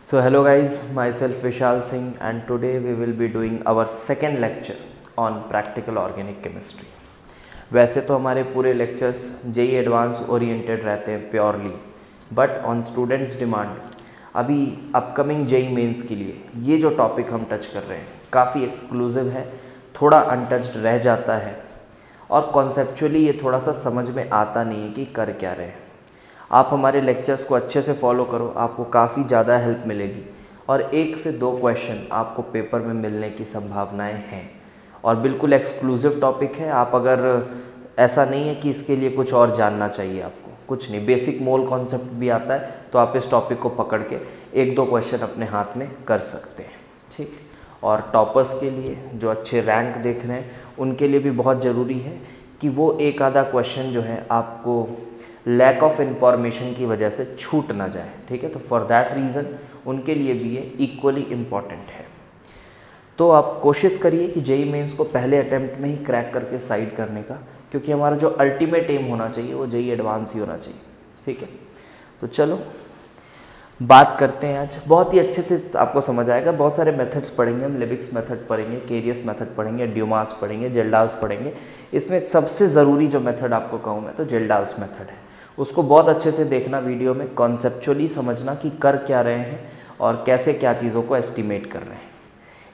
So hello guys, myself Vishal Singh and today we will be doing our second lecture on practical organic chemistry. वैसे तो हमारे पूरे lectures JEE advance oriented रहते हैं purely, but on students demand अभी upcoming JEE mains के लिए ये जो टॉपिक हम टच कर रहे हैं काफ़ी एक्सक्लूसिव है, थोड़ा अनटच्ड रह जाता है और कॉन्सेप्चुअली ये थोड़ा सा समझ में आता नहीं है कि कर क्या रहे हैं। आप हमारे लेक्चर्स को अच्छे से फॉलो करो, आपको काफ़ी ज़्यादा हेल्प मिलेगी और 1 से 2 क्वेश्चन आपको पेपर में मिलने की संभावनाएं हैं और बिल्कुल एक्सक्लूसिव टॉपिक है। आप अगर ऐसा नहीं है कि इसके लिए कुछ और जानना चाहिए, आपको कुछ नहीं, बेसिक मोल कॉन्सेप्ट भी आता है तो आप इस टॉपिक को पकड़ के 1-2 क्वेश्चन अपने हाथ में कर सकते हैं, ठीक। और टॉपर्स के लिए जो अच्छे रैंक देख रहे हैं उनके लिए भी बहुत ज़रूरी है कि वो एक आधा क्वेश्चन जो है आपको लैक ऑफ इन्फॉर्मेशन की वजह से छूट ना जाए, ठीक है। तो फॉर दैट रीज़न उनके लिए भी ये इक्वली इम्पॉर्टेंट है। तो आप कोशिश करिए कि जेई मेंस को पहले अटेम्प्ट में ही क्रैक करके साइड करने का, क्योंकि हमारा जो अल्टीमेट एम होना चाहिए वो जेई एडवांस ही होना चाहिए, ठीक है। तो चलो बात करते हैं। आज बहुत ही अच्छे से आपको समझ आएगा, बहुत सारे मेथड्स पढ़ेंगे हम, लिबिक्स मेथड पढ़ेंगे, केरियस मेथड पढ़ेंगे, ड्यूमास पढ़ेंगे, जेल्डाल्स पढ़ेंगे। इसमें सबसे ज़रूरी जो मेथड आपको कहूँ मैं तो जेल्डाल्स मेथड है, उसको बहुत अच्छे से देखना वीडियो में, कॉन्सेप्चुअली समझना कि कर क्या रहे हैं और कैसे क्या चीज़ों को एस्टिमेट कर रहे हैं।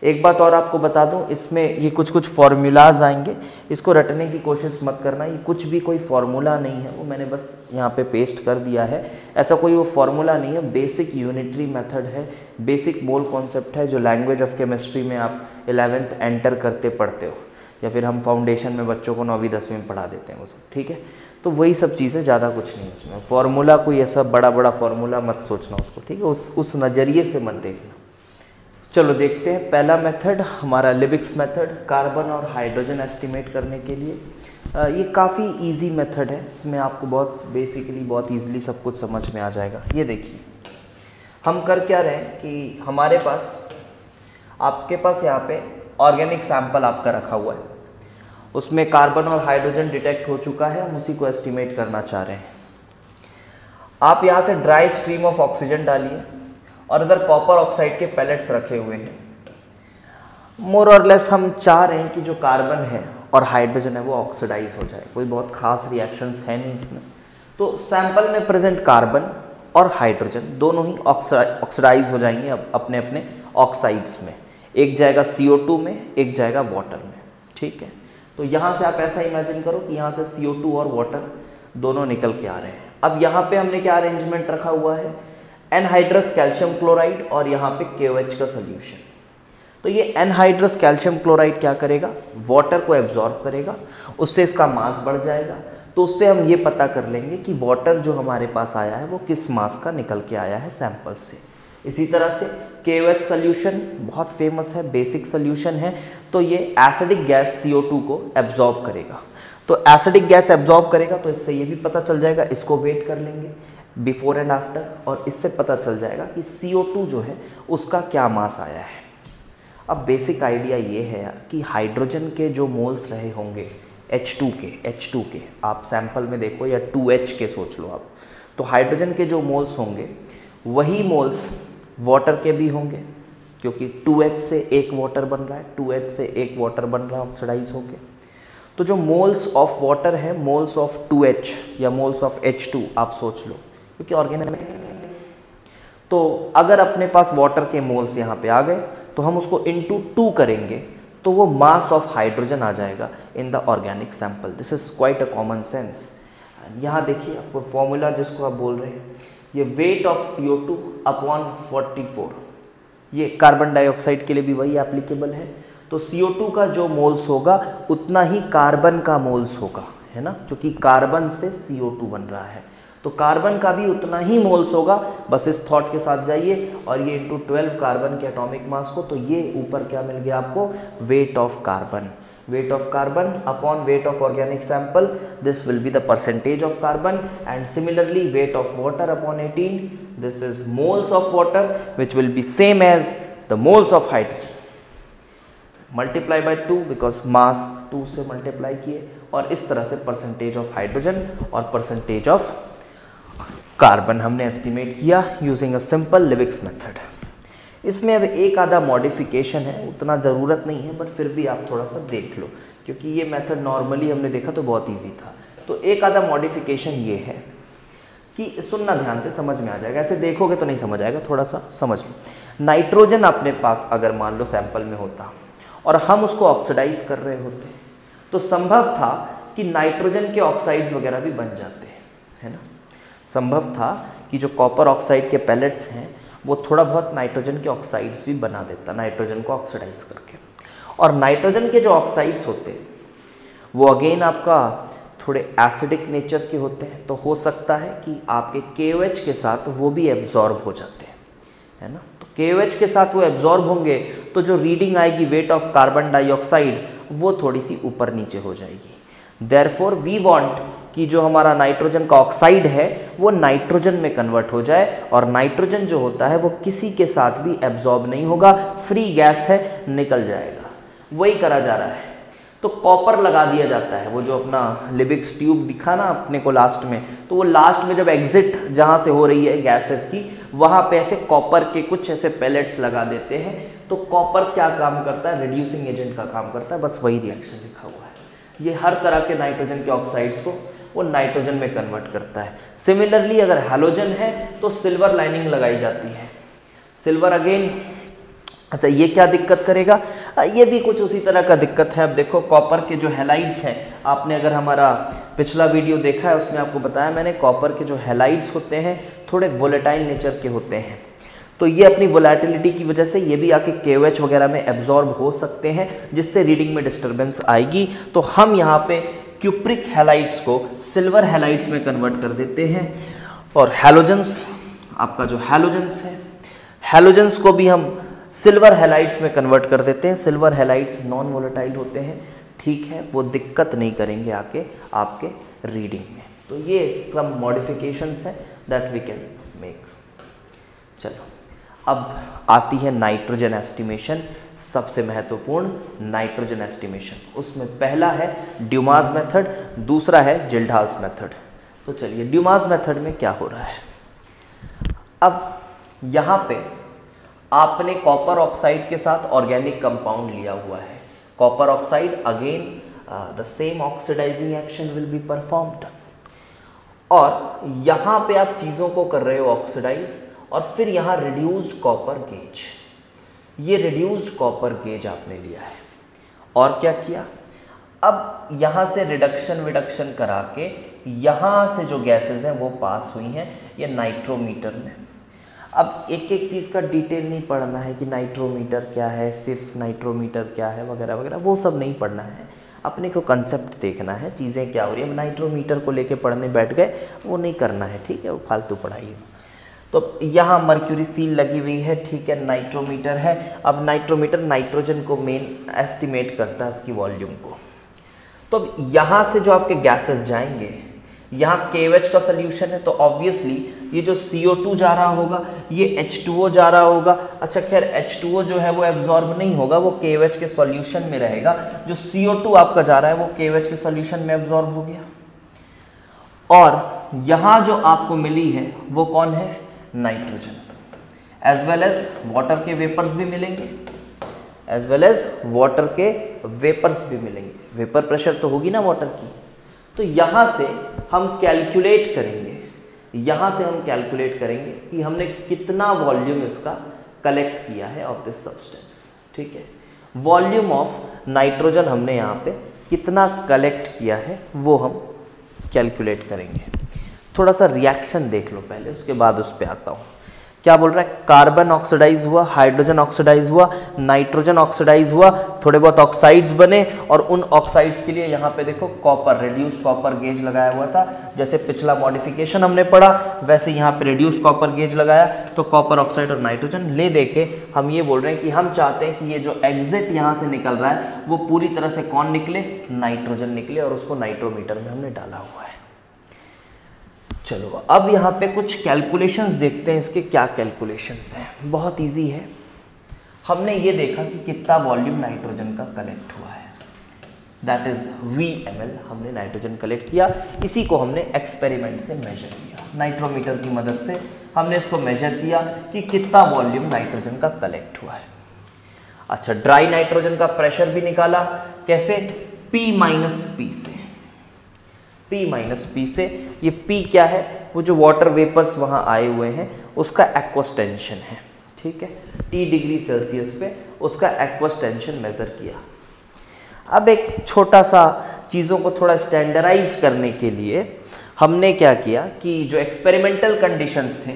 एक बात और आपको बता दूं, इसमें ये कुछ फार्मूलाज आएंगे, इसको रटने की कोशिश मत करना, ये कुछ भी कोई फार्मूला नहीं है, वो मैंने बस यहाँ पे पेस्ट कर दिया है। ऐसा कोई वो फार्मूला नहीं है, बेसिक यूनिटरी मेथड है, बेसिक मोल कॉन्सेप्ट है जो लैंग्वेज ऑफ केमिस्ट्री में आप 11th एंटर करते पढ़ते हो, या फिर हम फाउंडेशन में बच्चों को 9वीं 10वीं में पढ़ा देते हैं वो सब, ठीक है। तो वही सब चीज़ें, ज़्यादा कुछ नहीं उसमें। फार्मूला कोई ऐसा बड़ा फार्मूला मत सोचना उसको, ठीक है, उस नज़रिए से मत देखना। चलो देखते हैं पहला मेथड हमारा लिबिक्स मेथड, कार्बन और हाइड्रोजन एस्टिमेट करने के लिए। ये काफ़ी इजी मेथड है, इसमें आपको बहुत ईजिली सब कुछ समझ में आ जाएगा। ये देखिए हम कर क्या रहे हैं कि हमारे पास, आपके पास यहाँ पे ऑर्गेनिक सैंपल आपका रखा हुआ है, उसमें कार्बन और हाइड्रोजन डिटेक्ट हो चुका है, हम उसी को एस्टिमेट करना चाह रहे हैं। आप यहाँ से ड्राई स्ट्रीम ऑफ ऑक्सीजन डालिए और इधर कॉपर ऑक्साइड के पैलेट्स रखे हुए हैं। मोर और लेस हम चाह रहे हैं कि जो कार्बन है और हाइड्रोजन है वो ऑक्सीडाइज हो जाए, कोई बहुत खास रिएक्शंस है नहीं इसमें। तो सैंपल में प्रेजेंट कार्बन और हाइड्रोजन दोनों ही ऑक्सीडाइज हो जाएंगे अपने अपने ऑक्साइड्स में, एक जाएगा CO2 में, एक जाएगा वाटर में, ठीक है। तो यहाँ से आप ऐसा इमेजिन करो कि यहाँ से CO2 और वाटर दोनों निकल के आ रहे हैं। अब यहाँ पे हमने क्या अरेंजमेंट रखा हुआ है, एनहाइड्रस कैल्शियम क्लोराइड और यहाँ पे KOH का सोल्यूशन। तो ये एनहाइड्रस कैल्शियम क्लोराइड क्या करेगा, वाटर को एब्जॉर्ब करेगा, उससे इसका मास बढ़ जाएगा। तो उससे हम ये पता कर लेंगे कि वाटर जो हमारे पास आया है वो किस मास का निकल के आया है सैंपल से। इसी तरह से KOH सोल्यूशन बहुत फेमस है, बेसिक सोल्यूशन है, तो ये एसिडिक गैस CO2 को एब्जॉर्ब करेगा। तो एसिडिक गैस एब्जॉर्ब करेगा तो इससे ये भी पता चल जाएगा, इसको वेट कर लेंगे बिफोर एंड आफ्टर, और इससे पता चल जाएगा कि CO2 जो है उसका क्या मास आया है। अब बेसिक आइडिया ये है कि हाइड्रोजन के जो मोल्स रहे होंगे H2 के आप सैंपल में देखो, या 2H के सोच लो आप, तो हाइड्रोजन के जो मोल्स होंगे वही मोल्स वाटर के भी होंगे, क्योंकि 2H से एक वाटर बन रहा है, 2H से एक वाटर बन रहा है ऑक्सीडाइज होके। तो जो मोल्स ऑफ वाटर है, मोल्स ऑफ 2H या मोल्स ऑफ H2 आप सोच लो, क्योंकि ऑर्गेनिक। तो अगर अपने पास वाटर के मोल्स यहाँ पे आ गए तो हम उसको इंटू 2 करेंगे तो वो मास ऑफ हाइड्रोजन आ जाएगा in the organic sample. This is quite a common sense. यहाँ देखिए आपको फॉर्मूला जिसको आप बोल रहे हैं, ये वेट ऑफ CO2 अपॉन 44, ये कार्बन डाइऑक्साइड के लिए भी वही एप्लीकेबल है। तो CO2 का जो मोल्स होगा उतना ही कार्बन का मोल्स होगा, है ना, क्योंकि कार्बन से CO2 बन रहा है, तो कार्बन का भी उतना ही मोल्स होगा। बस इस थॉट के साथ जाइए और ये इंटू 12 कार्बन के एटॉमिक मास को, तो ये ऊपर क्या मिल गया आपको, weight of carbon. weight of carbon upon weight of organic sample, this will be the percentage of carbon, and similarly weight of water upon 18, this is moles of water which will be same as the moles of hydrogen, multiply by 2 because mass 2 से multiply किए, और इस तरह से percentage of hydrogen और percentage of carbon हमने estimate किया using a simple Liebig's method। इसमें अब एक आधा मॉडिफिकेशन है, उतना ज़रूरत नहीं है, बट फिर भी आप थोड़ा सा देख लो, क्योंकि ये मेथड नॉर्मली हमने देखा तो बहुत ईजी था। तो एक आधा मॉडिफिकेशन ये है कि सुनना ध्यान से, समझ में आ जाएगा, ऐसे देखोगे तो नहीं समझ आएगा, थोड़ा सा समझ लो। नाइट्रोजन अपने पास अगर मान लो सैंपल में होता और हम उसको ऑक्सीडाइज कर रहे होते तो संभव था कि नाइट्रोजन के ऑक्साइड्स वगैरह भी बन जाते हैं, है ना। संभव था कि जो कॉपर ऑक्साइड के पैलेट्स हैं वो थोड़ा बहुत नाइट्रोजन के ऑक्साइड्स भी बना देता, नाइट्रोजन को ऑक्सीडाइज करके। और नाइट्रोजन के जो ऑक्साइड्स होते हैं वो अगेन आपका थोड़े एसिडिक नेचर के होते हैं, तो हो सकता है कि आपके KOH के साथ वो भी एब्जॉर्ब हो जाते हैं, है ना। तो KOH के साथ वो एब्जॉर्ब होंगे तो जो रीडिंग आएगी वेट ऑफ कार्बन डाइऑक्साइड वो थोड़ी सी ऊपर नीचे हो जाएगी। देयरफॉर वी वांट कि जो हमारा नाइट्रोजन का ऑक्साइड है वो नाइट्रोजन में कन्वर्ट हो जाए, और नाइट्रोजन जो होता है वो किसी के साथ भी एब्जॉर्ब नहीं होगा, फ्री गैस है, निकल जाएगा। वही करा जा रहा है। तो कॉपर लगा दिया जाता है, वो जो अपना लिबिक्स ट्यूब दिखा ना अपने को लास्ट में, तो वो लास्ट में जब एग्जिट जहाँ से हो रही है गैसेस की, वहाँ पे ऐसे कॉपर के कुछ ऐसे पैलेट्स लगा देते हैं। तो कॉपर क्या काम करता है, रिड्यूसिंग एजेंट का काम करता है, बस वही रिएक्शन लिखा हुआ है। ये हर तरह के नाइट्रोजन के ऑक्साइड्स को वो नाइट्रोजन में कन्वर्ट करता है। सिमिलरली अगर हैलोजन है तो सिल्वर लाइनिंग लगाई जाती है। सिल्वर अगेन, अच्छा ये क्या दिक्कत करेगा, ये भी कुछ उसी तरह का दिक्कत है। अब देखो कॉपर के जो हैलाइड्स हैं, आपने अगर हमारा पिछला वीडियो देखा है उसमें आपको बताया मैंने, कॉपर के जो हैलाइड्स होते हैं थोड़े वोलेटाइल नेचर के होते हैं। तो ये अपनी वोलेटिलिटी की वजह से ये भी आके KOH वगैरह में एब्जॉर्ब हो सकते हैं, जिससे रीडिंग में डिस्टर्बेंस आएगी। तो हम यहाँ पे क्यूप्रिक हैलाइड्स को सिल्वर हैलाइड्स में कन्वर्ट कर देते हैं, और हैलोजेंस, आपका जो हैलोजेंस है, हैलोजेंस को भी हम सिल्वर हैलाइड्स में कन्वर्ट कर देते हैं। सिल्वर हैलाइड्स नॉन वोलेटाइल होते हैं, ठीक है, वो दिक्कत नहीं करेंगे आके आपके रीडिंग में। तो ये सम मॉडिफिकेशंस हैं दैट वी कैन मेक। चलो अब आती है नाइट्रोजन एस्टिमेशन, सबसे महत्वपूर्ण नाइट्रोजन एस्टिमेशन। उसमें पहला है ड्यूमास मेथड, दूसरा है जिल्डहाल्स मेथड। तो चलिए ड्यूमास मेथड में क्या हो रहा है। अब यहाँ पे आपने कॉपर ऑक्साइड के साथ ऑर्गेनिक कंपाउंड लिया हुआ है। Copper oxide again the same oxidising action will be performed, और यहाँ पे आप चीज़ों को कर रहे हो ऑक्सीडाइज, और फिर यहाँ रिड्यूस्ड कॉपर गेज, ये रिड्यूस्ड कॉपर गेज आपने लिया है। और क्या किया, अब यहाँ से रिडक्शन विडक्शन करा के यहाँ से जो गैसेस हैं वो पास हुई हैं ये नाइट्रोमीटर में। अब एक एक चीज़ का डिटेल नहीं पढ़ना है कि नाइट्रोमीटर क्या है, सिर्फ नाइट्रोमीटर क्या है वगैरह वगैरह, वो सब नहीं पढ़ना है। अपने को कंसेप्ट देखना है, चीज़ें क्या हो रही है। नाइट्रोमीटर को लेके पढ़ने बैठ गए, वो नहीं करना है, ठीक है, वो फालतू पढ़ाई है। तो यहाँ मर्क्यूरी सील लगी हुई है, ठीक है, नाइट्रोमीटर है। अब नाइट्रोमीटर नाइट्रोजन को मेन एस्टिमेट करता है उसकी वॉल्यूम को। तो अब यहाँ से जो आपके गैसेस जाएंगे, यहाँ KOH का सोल्यूशन है, तो ऑब्वियसली ये जो CO2 जा रहा होगा ये H2O जा रहा होगा। अच्छा खैर H2O जो है वो एब्जॉर्ब नहीं होगा, वो KOH के सॉल्यूशन में रहेगा। जो CO2 आपका जा रहा है वो KOH के सॉल्यूशन में एब्जॉर्ब हो गया। और यहाँ जो आपको मिली है वो कौन है, nitrogen, as well as water के वेपर्स भी मिलेंगे, एज वेल एज वाटर के वेपर्स भी मिलेंगे। वेपर प्रेशर तो होगी ना वाटर की। तो यहाँ से हम कैलकुलेट करेंगे, यहाँ से हम कैलकुलेट करेंगे कि हमने कितना वॉल्यूम इसका कलेक्ट किया है ऑफ दिस सब्सटेंस, ठीक है। वॉल्यूम ऑफ नाइट्रोजन हमने यहाँ पे कितना कलेक्ट किया है वो हम कैलकुलेट करेंगे। थोड़ा सा रिएक्शन देख लो पहले, उसके बाद उस पर आता हूँ। क्या बोल रहा है, कार्बन ऑक्सीडाइज हुआ, हाइड्रोजन ऑक्सीडाइज हुआ, नाइट्रोजन ऑक्सीडाइज हुआ, थोड़े बहुत ऑक्साइड्स बने, और उन ऑक्साइड्स के लिए यहाँ पे देखो कॉपर, रिड्यूस्ड कॉपर गेज लगाया हुआ था। जैसे पिछला मॉडिफिकेशन हमने पढ़ा वैसे यहाँ पे रिड्यूस्ड कॉपर गेज लगाया, तो कॉपर ऑक्साइड और नाइट्रोजन ले दे के हम ये बोल रहे हैं कि हम चाहते हैं कि ये जो एग्जिट यहाँ से निकल रहा है वो पूरी तरह से कौन निकले, नाइट्रोजन निकले, और उसको नाइट्रोमीटर में हमने डाला हुआ है। चलो अब यहाँ पे कुछ कैलकुलेशंस देखते हैं, इसके क्या कैलकुलेशंस हैं। बहुत इजी है। हमने ये देखा कि कितना वॉल्यूम नाइट्रोजन का कलेक्ट हुआ है, दैट इज VmL हमने नाइट्रोजन कलेक्ट किया। इसी को हमने एक्सपेरिमेंट से मेजर किया, नाइट्रोमीटर की मदद से हमने इसको मेजर किया कि कितना वॉल्यूम नाइट्रोजन का कलेक्ट हुआ है। अच्छा, ड्राई नाइट्रोजन का प्रेशर भी निकाला, कैसे? P माइनस पी से, P माइनस पी से। ये P क्या है? वो जो वाटर वेपर्स वहाँ आए हुए हैं उसका एक्वस टेंशन है, ठीक है, T डिग्री सेल्सियस पे उसका एक्वस टेंशन मेजर किया। अब एक छोटा सा चीज़ों को थोड़ा स्टैंडर्डाइज्ड करने के लिए हमने क्या किया कि जो एक्सपेरिमेंटल कंडीशंस थे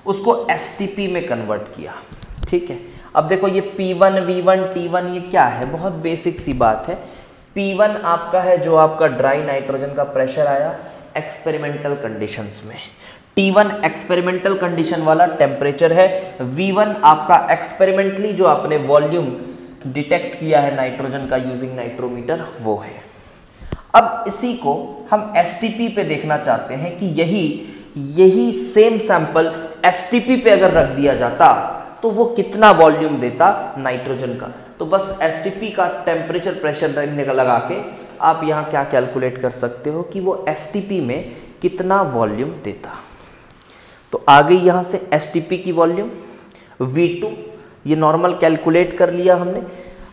उसको STP में कन्वर्ट किया, ठीक है। अब देखो ये P1, V1, T1 ये क्या है? बहुत बेसिक सी बात है। P1 आपका है जो आपका ड्राई नाइट्रोजन का प्रेशर आया एक्सपेरिमेंटल कंडीशंस में, T1 एक्सपेरिमेंटल कंडीशन वाला टेम्परेचर है, V1 आपका एक्सपेरिमेंटली जो आपने वॉल्यूम डिटेक्ट किया है नाइट्रोजन का यूजिंग नाइट्रोमीटर वो है। अब इसी को हम STP पे देखना चाहते हैं कि यही सेम सैंपल STP पे अगर रख दिया जाता तो वो कितना वॉल्यूम देता नाइट्रोजन का। तो बस STP का टेम्परेचर प्रेशर लगा के आप यहाँ क्या कैलकुलेट कर सकते हो कि वो STP में कितना वॉल्यूम देता। तो आ गई यहाँ से STP की वॉल्यूम V2, ये नॉर्मल कैलकुलेट कर लिया हमने।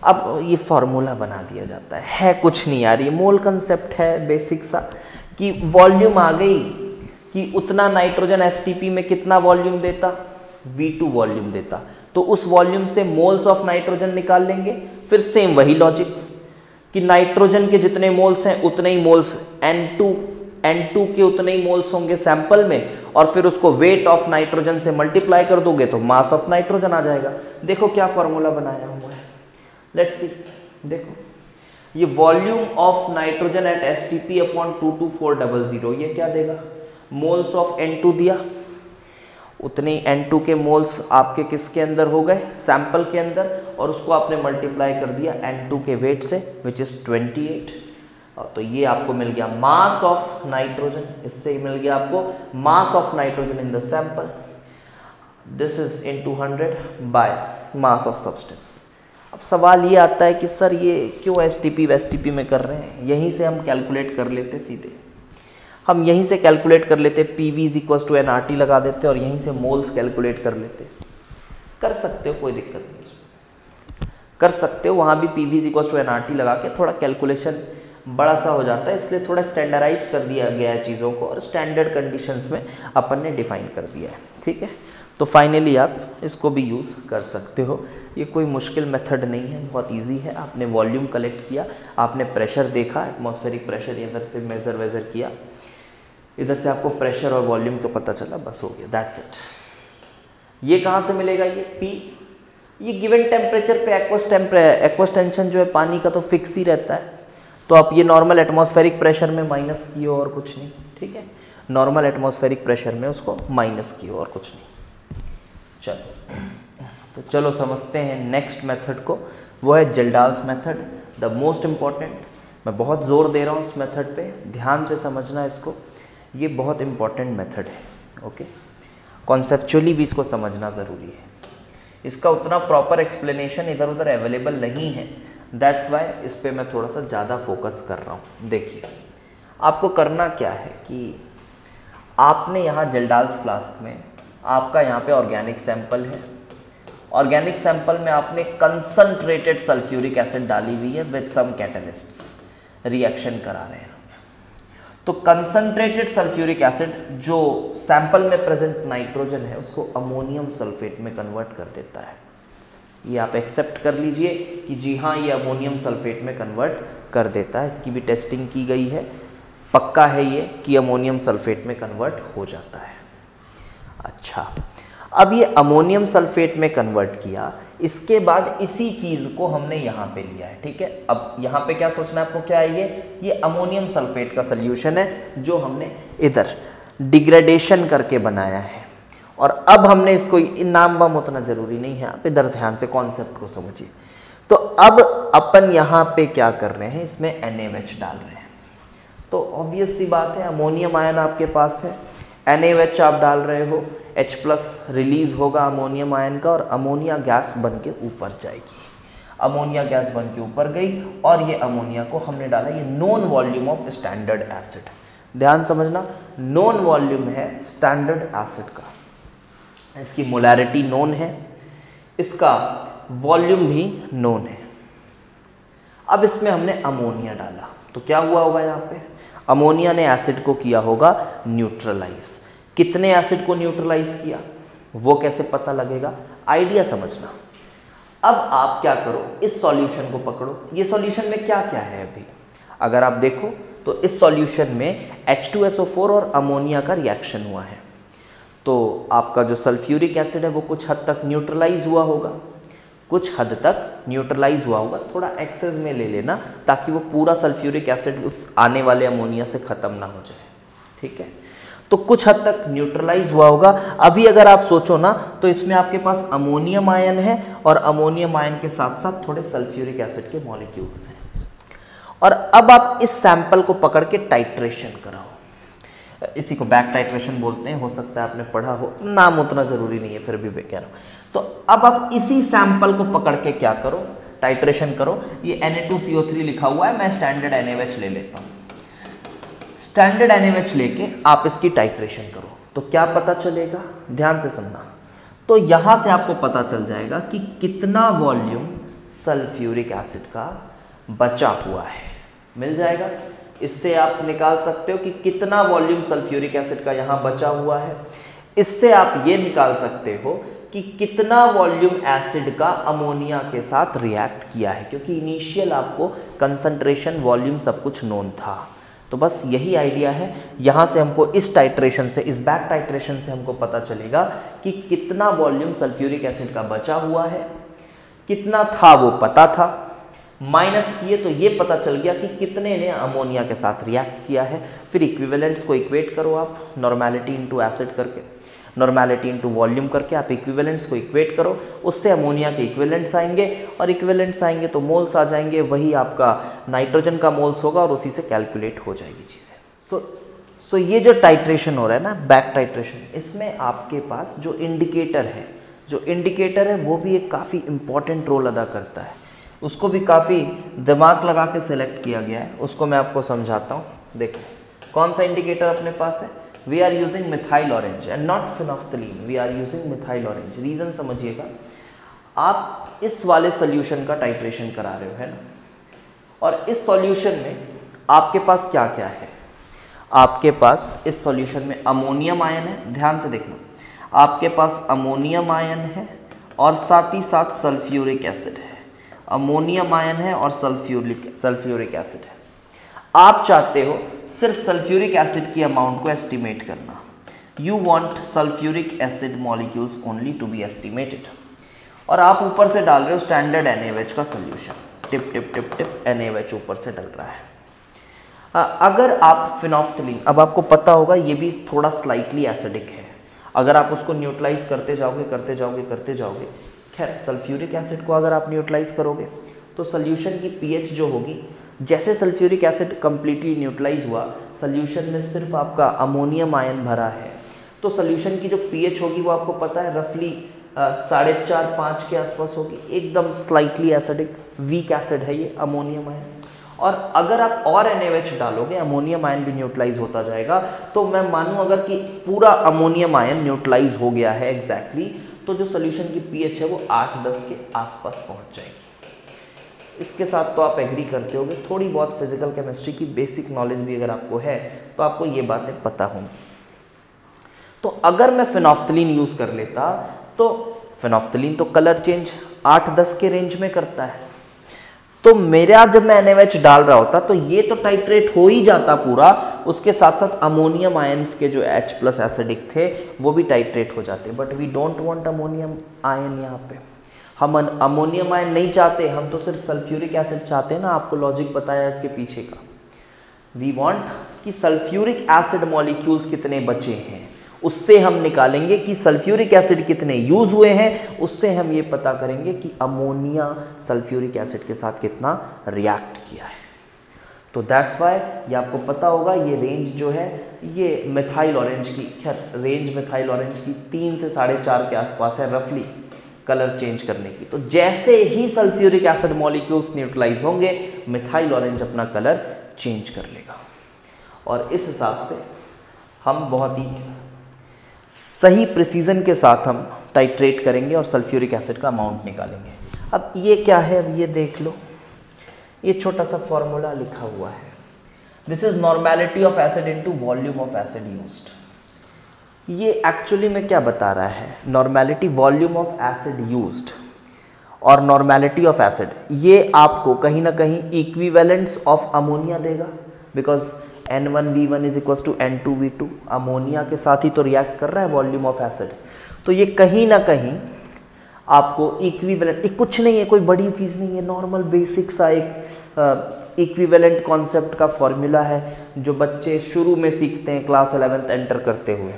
अब ये फॉर्मूला बना दिया जाता है कुछ नहीं यार, ये मोल कंसेप्ट है बेसिक सा कि वॉल्यूम आ गई कि उतना नाइट्रोजन STP में कितना वॉल्यूम देता, V2 वॉल्यूम देता। तो उस वॉल्यूम से मोल्स ऑफ नाइट्रोजन निकाल लेंगे। फिर सेम वही लॉजिक कि नाइट्रोजन के जितने मोल्स हैं उतने ही मोल्स N2 के उतने ही मोल्स होंगे सैंपल में, और फिर उसको वेट ऑफ नाइट्रोजन से मल्टीप्लाई कर दोगे तो मास ऑफ नाइट्रोजन आ जाएगा। देखो क्या फॉर्मूला बनाया हुआ है, लेट्स सी। देखो ये volume of nitrogen eight STP upon 22400 ये क्या देगा? मोल्स ऑफ N2 दिया, उतने N2 के मोल्स आपके किसके अंदर हो गए? सैंपल के अंदर, और उसको आपने मल्टीप्लाई कर दिया N2 के वेट से विच इज 28। तो ये आपको मिल गया मास ऑफ नाइट्रोजन, इससे मिल गया आपको mass of nitrogen in the sample, this is into 100 by mass of substance. अब सवाल ये आता है कि सर ये क्यों STP में कर रहे हैं? यहीं से हम कैलकुलेट कर लेते, सीधे हम यहीं से कैलकुलेट कर लेते, PV is equal to nRT लगा देते और यहीं से मोल्स कैलकुलेट कर लेते। कर सकते हो, कोई दिक्कत नहीं, कर सकते हो। वहाँ भी PV is equal to nRT लगा के थोड़ा कैलकुलेशन बड़ा सा हो जाता है, इसलिए थोड़ा स्टैंडर्डाइज कर दिया गया है चीज़ों को और स्टैंडर्ड कंडीशंस में अपन ने डिफाइन कर दिया है, ठीक है। तो फाइनली आप इसको भी यूज़ कर सकते हो, ये कोई मुश्किल मेथड नहीं है, बहुत इजी है। आपने वॉल्यूम कलेक्ट किया, आपने प्रेशर देखा, एटमॉस्फेरिक प्रेशर इधर से मेजर किया, इधर से आपको प्रेशर और वॉल्यूम तो पता चला, बस हो गया, दैट्स इट। ये कहाँ से मिलेगा? ये P, ये गिवन टेम्परेचर पे एक्वस टेंशन जो है पानी का तो फिक्स ही रहता है, तो आप ये नॉर्मल एटमॉस्फेरिक प्रेशर में माइनस किए और कुछ नहीं, ठीक है, नॉर्मल एटमॉस्फेरिक प्रेशर में उसको माइनस किए और कुछ नहीं। चलो तो चलो समझते हैं नेक्स्ट मेथड को, वो है जेल्डाल्स मेथड, द मोस्ट इम्पॉर्टेंट। मैं बहुत ज़ोर दे रहा हूँ इस मेथड पे, ध्यान से समझना इसको, ये बहुत इम्पॉर्टेंट मेथड है, ओके। कॉन्सेप्चुअली भी इसको समझना ज़रूरी है, इसका उतना प्रॉपर एक्सप्लेनेशन इधर उधर अवेलेबल नहीं है, दैट्स वाई इस पे मैं थोड़ा सा ज़्यादा फोकस कर रहा हूँ। देखिए आपको करना क्या है कि आपने यहाँ जेल्डाल्स फ्लास्क में आपका यहाँ पे ऑर्गेनिक सैंपल है, ऑर्गेनिक सैंपल में आपने कंसंट्रेटेड सल्फ्यूरिक एसिड डाली हुई है विद सम कैटलिस्ट्स, रिएक्शन करा रहे हैं। तो कंसंट्रेटेड सल्फ्यूरिक एसिड जो सैंपल में प्रेजेंट नाइट्रोजन है उसको अमोनियम सल्फेट में कन्वर्ट कर देता है। ये आप एक्सेप्ट कर लीजिए कि जी हाँ ये अमोनियम सल्फेट में कन्वर्ट कर देता है, इसकी भी टेस्टिंग की गई है, पक्का है ये कि अमोनियम सल्फेट में कन्वर्ट हो जाता है। अच्छा, अब ये अमोनियम सल्फेट में कन्वर्ट किया, इसके बाद इसी चीज़ को हमने यहाँ पे लिया है, ठीक है। अब यहाँ पे क्या सोचना है आपको, क्या है ये अमोनियम सल्फेट का सल्यूशन है जो हमने इधर डिग्रेडेशन करके बनाया है, और अब हमने इसको, नाम वाम उतना जरूरी नहीं है, आप इधर ध्यान से कॉन्सेप्ट को समझिए। तो अब अपन यहाँ पे क्या कर रहे हैं, इसमें NaOH डाल रहे हैं। तो ऑब्वियस सी बात है, अमोनियम आयन आपके पास है, NaOH आप डाल रहे हो, H+ रिलीज होगा अमोनियम आयन का और अमोनिया गैस बन के ऊपर जाएगी। अमोनिया गैस बन के ऊपर गई और ये अमोनिया को हमने डाला, ये known volume of standard acid, ध्यान समझना, नोन वॉल्यूम है स्टैंडर्ड एसिड का, इसकी मोलैरिटी नोन है, इसका वॉल्यूम भी नोन है। अब इसमें हमने अमोनिया डाला तो क्या हुआ होगा, यहाँ पे अमोनिया ने एसिड को किया होगा न्यूट्रलाइज। कितने एसिड को न्यूट्रलाइज किया वो कैसे पता लगेगा, आइडिया समझना। अब आप क्या करो, इस सॉल्यूशन को पकड़ो। ये सॉल्यूशन में क्या क्या है अभी अगर आप देखो तो इस सॉल्यूशन में H2SO4 और अमोनिया का रिएक्शन हुआ है। तो आपका जो सल्फ्यूरिक एसिड है वो कुछ हद तक न्यूट्रलाइज हुआ होगा, कुछ हद तक न्यूट्रलाइज हुआ होगा। थोड़ा एक्सेस में ले लेना ताकि वो पूरा सल्फ्यूरिक एसिड उस आने वाले अमोनिया से ख़त्म ना हो जाए, ठीक है। तो कुछ हद तक न्यूट्रलाइज हुआ होगा। अभी अगर आप सोचो ना तो इसमें आपके पास अमोनियम आयन है और अमोनियम आयन के साथ साथ थोड़े सल्फ्यूरिक एसिड के मॉलिक्यूल्स हैं। और अब आप इस सैंपल को पकड़ के टाइट्रेशन कराओ। इसी को बैक टाइट्रेशन बोलते हैं, हो सकता है आपने पढ़ा हो, नाम उतना ज़रूरी नहीं है, फिर भी मैं कह रहा हूँ। तो अब आप इसी सैंपल को पकड़ के क्या करो, टाइट्रेशन करो। ये Na2CO3 लिखा हुआ है, मैं स्टैंडर्ड NaOH ले लेता हूँ। स्टैंडर्ड NaOH लेके आप इसकी टाइट्रेशन करो तो क्या पता चलेगा, ध्यान से सुनना। तो यहाँ से आपको पता चल जाएगा कि कितना वॉल्यूम सल्फ्यूरिक एसिड का बचा हुआ है, मिल जाएगा। इससे आप निकाल सकते हो कि कितना वॉल्यूम सल्फ्यूरिक एसिड का यहाँ बचा हुआ है। इससे आप ये निकाल सकते हो कि कितना वॉल्यूम एसिड का अमोनिया के साथ रिएक्ट किया है, क्योंकि इनिशियल आपको कंसंट्रेशन, वॉल्यूम सब कुछ नोन था। तो बस यही आइडिया है। यहाँ से हमको इस टाइट्रेशन से, इस बैक टाइट्रेशन से हमको पता चलेगा कि कितना वॉल्यूम सल्फ्यूरिक एसिड का बचा हुआ है, कितना था वो पता था, माइनस किए तो ये पता चल गया कि कितने ने अमोनिया के साथ रिएक्ट किया है। फिर इक्विवेलेंट्स को इक्वेट करो आप, नॉर्मेलिटी इनटू एसिड करके, नॉर्मेलिटी इनटू वॉल्यूम करके आप इक्विवेलेंट्स को इक्वेट करो, उससे अमोनिया के इक्विवेलेंट्स आएंगे और इक्विवेलेंट्स आएंगे तो मोल्स आ जाएंगे, वही आपका नाइट्रोजन का मोल्स होगा और उसी से कैलकुलेट हो जाएगी चीज़ें। सो ये जो टाइट्रेशन हो रहा है ना, बैक टाइट्रेशन, इसमें आपके पास जो इंडिकेटर है वो भी एक काफ़ी इंपॉर्टेंट रोल अदा करता है। उसको भी काफ़ी दिमाग लगा के सेलेक्ट किया गया है, उसको मैं आपको समझाता हूँ। देखो कौन सा इंडिकेटर अपने पास है, we are using methyl orange and not phenolphthalein, we are using methyl orange. Reason समझिएगा, आप इस वाले सोल्यूशन का टाइट्रेशन करा रहे हो, है ना, और इस सॉल्यूशन में आपके पास क्या क्या है, आपके पास इस सॉल्यूशन में अमोनियम आयन है, ध्यान से देखना, आपके पास अमोनियम आयन है और साथ ही साथ सल्फ्यूरिक एसिड है, अमोनियम आयन है और सल्फ्यूरिक एसिड है। आप चाहते हो सिर्फ सल्फ्यूरिक एसिड की अमाउंट को एस्टिमेट करना, you want sulphuric acid molecules only to be estimated, और आप ऊपर से डाल रहे हो स्टैंडर्ड NaOH का सोल्यूशन, टिप टिप टिप टिप NaOH ऊपर से डल रहा है। अगर आप फिनोफ्थलीन, अब आपको पता होगा ये भी थोड़ा स्लाइटली एसिडिक है, अगर आप उसको न्यूट्रलाइज करते जाओगे, खैर सल्फ्यूरिक एसिड को अगर आप न्यूट्रलाइज करोगे तो सोल्यूशन की pH जो होगी, जैसे सल्फ्यूरिक एसिड कंप्लीटली न्यूट्रलाइज हुआ, सोल्यूशन में सिर्फ आपका अमोनियम आयन भरा है, तो सोल्यूशन की जो pH होगी वो आपको पता है रफली 4.5-5 के आसपास होगी, एकदम स्लाइटली एसिडिक, वीक एसिड है ये अमोनियम आयन। और अगर आप और NaOH डालोगे, अमोनियम आयन भी न्यूट्रलाइज होता जाएगा, तो मैं मानूं अगर कि पूरा अमोनियम आयन न्यूट्रलाइज हो गया है एग्जैक्टली, तो जो सोल्यूशन की pH है वो 8-10 के आसपास पहुंच जाएगी। इसके साथ तो आप एग्री करते होगे, थोड़ी बहुत फिजिकल केमिस्ट्री की बेसिक नॉलेज भी अगर आपको है तो आपको ये बातें पता होंगी। तो अगर मैं फिनोफ्थलीन यूज़ कर लेता तो फिनोफ्थलीन तो कलर चेंज 8-10 के रेंज में करता है, तो मेरा जब मैं NaOH डाल रहा होता तो ये तो टाइट्रेट हो ही जाता पूरा, उसके साथ साथ अमोनियम आयंस के जो H+ एसिडिक थे वो भी टाइट्रेट हो जाते, but we don't want ammonium ion. यहाँ पे हम अमोनियम आयन नहीं चाहते, हम तो सिर्फ सल्फ्यूरिक एसिड चाहते हैं ना, आपको लॉजिक बताया इसके पीछे का। वी वांट कि सल्फ्यूरिक एसिड मॉलिक्यूल्स कितने बचे हैं, उससे हम निकालेंगे कि सल्फ्यूरिक एसिड कितने यूज हुए हैं, उससे हम ये पता करेंगे कि अमोनिया सल्फ्यूरिक एसिड के साथ कितना रिएक्ट किया है। तो दैट्स वाई ये आपको पता होगा, ये रेंज जो है ये मिथाइल ऑरेंज की, खैर रेंज मिथाइल ऑरेंज की 3 से 4.5 के आसपास है रफली कलर चेंज करने की। तो जैसे ही सल्फ्यूरिक एसिड मॉलिक्यूल्स न्यूट्रलाइज होंगे, मिथाइल ऑरेंज अपना कलर चेंज कर लेगा, और इस हिसाब से हम बहुत ही सही प्रिसीजन के साथ हम टाइट्रेट करेंगे और सल्फ्यूरिक एसिड का अमाउंट निकालेंगे। अब ये क्या है, अब ये देख लो, ये छोटा सा फॉर्मूला लिखा हुआ है, this is normality of acid into volume of acid used. ये एक्चुअली में क्या बता रहा है, normality volume of acid used और नॉर्मेलिटी ऑफ एसिड, ये आपको कहीं ना कहीं इक्विवेलेंट्स ऑफ अमोनिया देगा, because N1V1 is equal to N2V2, ammonia के साथ ही तो रिएक्ट कर रहा है वॉल्यूम ऑफ एसिड, तो ये कहीं ना कहीं आपको इक्विवेलेंट, कुछ नहीं है, कोई बड़ी चीज़ नहीं है, नॉर्मल बेसिक सा एक इक्विवेलेंट कॉन्सेप्ट का फॉर्मूला है जो बच्चे शुरू में सीखते हैं क्लास 11th एंटर करते हुए।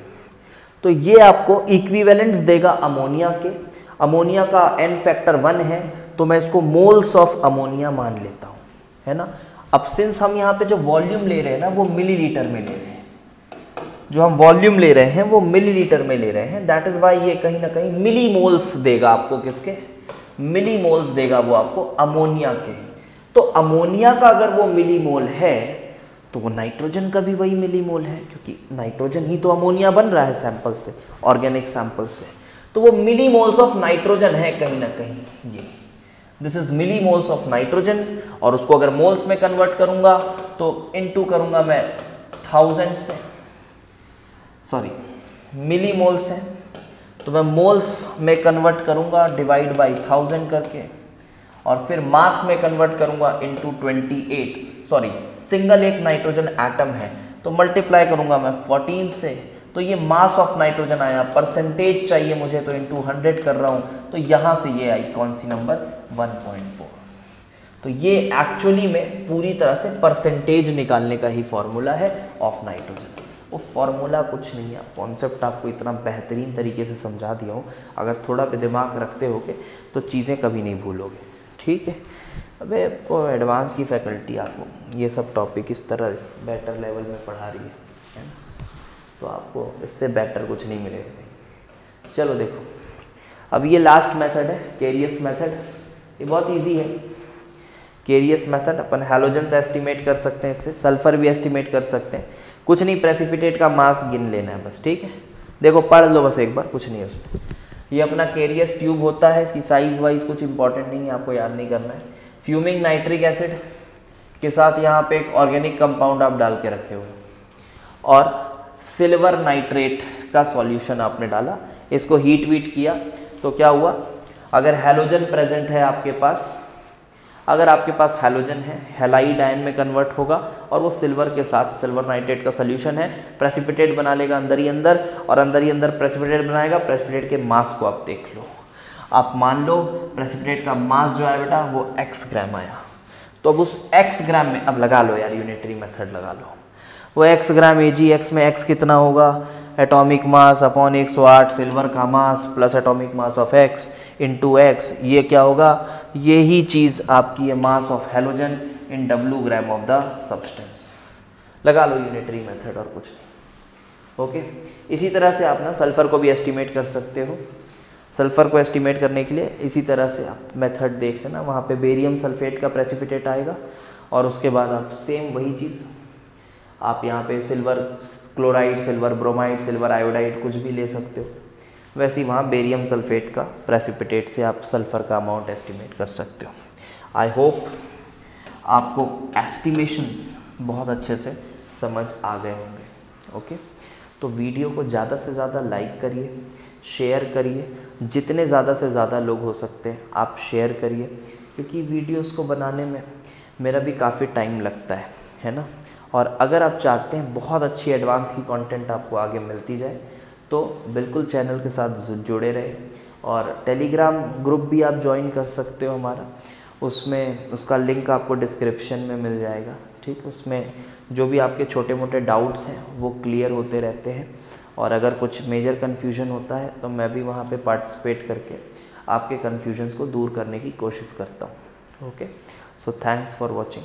तो ये आपको इक्विवेलेंट्स देगा अमोनिया के, अमोनिया का n फैक्टर 1 है, तो मैं इसको मोल्स ऑफ अमोनिया मान लेता हूँ, है ना। अब सिंस हम यहाँ पे जो वॉल्यूम ले रहे हैं ना वो मिलीलीटर में ले रहे हैं, जो हम वॉल्यूम ले रहे हैं वो मिलीलीटर में ले रहे हैं, दैट इज वाई ये कहीं ना कहीं मिली मोल्स देगा आपको, किसके, मिली मोल्स देगा वो आपको अमोनिया के। तो अमोनिया का अगर वो मिली मोल है तो वो नाइट्रोजन का भी वही मिली मोल है, क्योंकि नाइट्रोजन ही तो अमोनिया बन रहा है सैंपल से, ऑर्गेनिक सैंपल से, तो वो मिली मोल्स ऑफ नाइट्रोजन है कहीं ना कहीं, ये this is millimoles of nitrogen. और उसको अगर मोल्स में कन्वर्ट करूंगा तो इनटू करूंगा मैं 1000 से, सॉरी मिली मोल्स है तो मैं मोल्स में कन्वर्ट करूंगा डिवाइड बाई 1000 करके, और फिर मास में कन्वर्ट करूंगा इनटू 28, सॉरी सिंगल एक नाइट्रोजन एटम है तो मल्टीप्लाई करूंगा मैं 14 से, तो ये मास ऑफ नाइट्रोजन आया, परसेंटेज चाहिए मुझे तो इनटू 100 कर रहा हूँ, तो यहाँ से ये आई कौन सी नंबर 1.4। तो ये एक्चुअली में पूरी तरह से परसेंटेज निकालने का ही फॉर्मूला है ऑफ नाइट्रोजन। वो फॉर्मूला कुछ नहीं है, कॉन्सेप्ट आपको इतना बेहतरीन तरीके से समझा दिया हूँ, अगर थोड़ा भी दिमाग रखते होगे तो चीज़ें कभी नहीं भूलोगे, ठीक है। अबे आपको एडवांस की फैकल्टी आपको ये सब टॉपिक इस तरह इस बेटर लेवल में पढ़ा रही है ना, तो आपको इससे बेटर कुछ नहीं मिलेगा। चलो देखो, अब ये लास्ट मेथड है केरियस मेथड, ये बहुत इजी है। केरियस मेथड अपन हैलोजन से एस्टिमेट कर सकते हैं, इससे सल्फर भी एस्टिमेट कर सकते हैं, कुछ नहीं, प्रेसिपिटेट का मास गिन लेना है बस, ठीक है। देखो पढ़ लो बस एक बार, कुछ नहीं है उसमें। ये अपना केरियस ट्यूब होता है, इसकी साइज वाइज कुछ इंपॉर्टेंट नहीं है, आपको याद नहीं करना है। फ्यूमिंग नाइट्रिक एसिड के साथ यहाँ पे एक ऑर्गेनिक कंपाउंड आप डाल के रखे हुए, और सिल्वर नाइट्रेट का सॉल्यूशन आपने डाला, इसको हीट वीट किया तो क्या हुआ, अगर हैलोजन प्रेजेंट है आपके पास, अगर आपके पास हैलोजन है, हैलाइड आयन में कन्वर्ट होगा और वो सिल्वर के साथ, सिल्वर नाइट्रेट का सोल्यूशन है, प्रेसिपिटेट बना लेगा अंदर ही अंदर, और अंदर ही अंदर प्रेसिपिटेट बनाएगा। प्रेसिपिटेट के मास को आप देख लो, आप मान लो प्रेसिपिटेट का मास जो है बेटा वो x ग्राम आया, तो अब उस x ग्राम में, अब लगा लो यार यूनिटरी मेथड लगा लो, वो x ग्राम Ag, x में x कितना होगा, एटॉमिक मास अपॉन 108 सिल्वर का mass plus atomic mass of x into x, ये क्या होगा, ये ही चीज़ आपकी है mass of halogen in W gram of the substance. लगा लो यूनिटरी मेथड और कुछ नहीं, ओके। इसी तरह से आप ना सल्फर को भी एस्टिमेट कर सकते हो। सल्फर को एस्टिमेट करने के लिए इसी तरह से आप मेथड देख लेना, वहाँ पे बेरियम सल्फेट का प्रेसिपिटेट आएगा, और उसके बाद आप सेम वही चीज़ आप यहाँ पे silver chloride, silver bromide, silver iodide कुछ भी ले सकते हो, वैसे ही वहाँ बेरियम सल्फेट का प्रेसिपिटेट से आप सल्फ़र का अमाउंट एस्टिमेट कर सकते हो। आई होप आपको एस्टिमेशंस बहुत अच्छे से समझ आ गए होंगे, ओके। तो वीडियो को ज़्यादा से ज़्यादा लाइक करिए, शेयर करिए, जितने ज़्यादा से ज़्यादा लोग हो सकते हैं आप शेयर करिए, क्योंकि वीडियोस को बनाने में मेरा भी काफ़ी टाइम लगता है ना। और अगर आप चाहते हैं बहुत अच्छी एडवांस की कंटेंट आपको आगे मिलती जाए तो बिल्कुल चैनल के साथ जुड़े रहे, और टेलीग्राम ग्रुप भी आप ज्वाइन कर सकते हो हमारा, उसमें उसका लिंक आपको डिस्क्रिप्शन में मिल जाएगा, ठीक। उसमें जो भी आपके छोटे मोटे डाउट्स हैं वो क्लियर होते रहते हैं, और अगर कुछ मेजर कन्फ्यूजन होता है तो मैं भी वहाँ पे पार्टिसिपेट करके आपके कन्फ्यूजन्स को दूर करने की कोशिश करता हूँ, okay. So thanks for watching.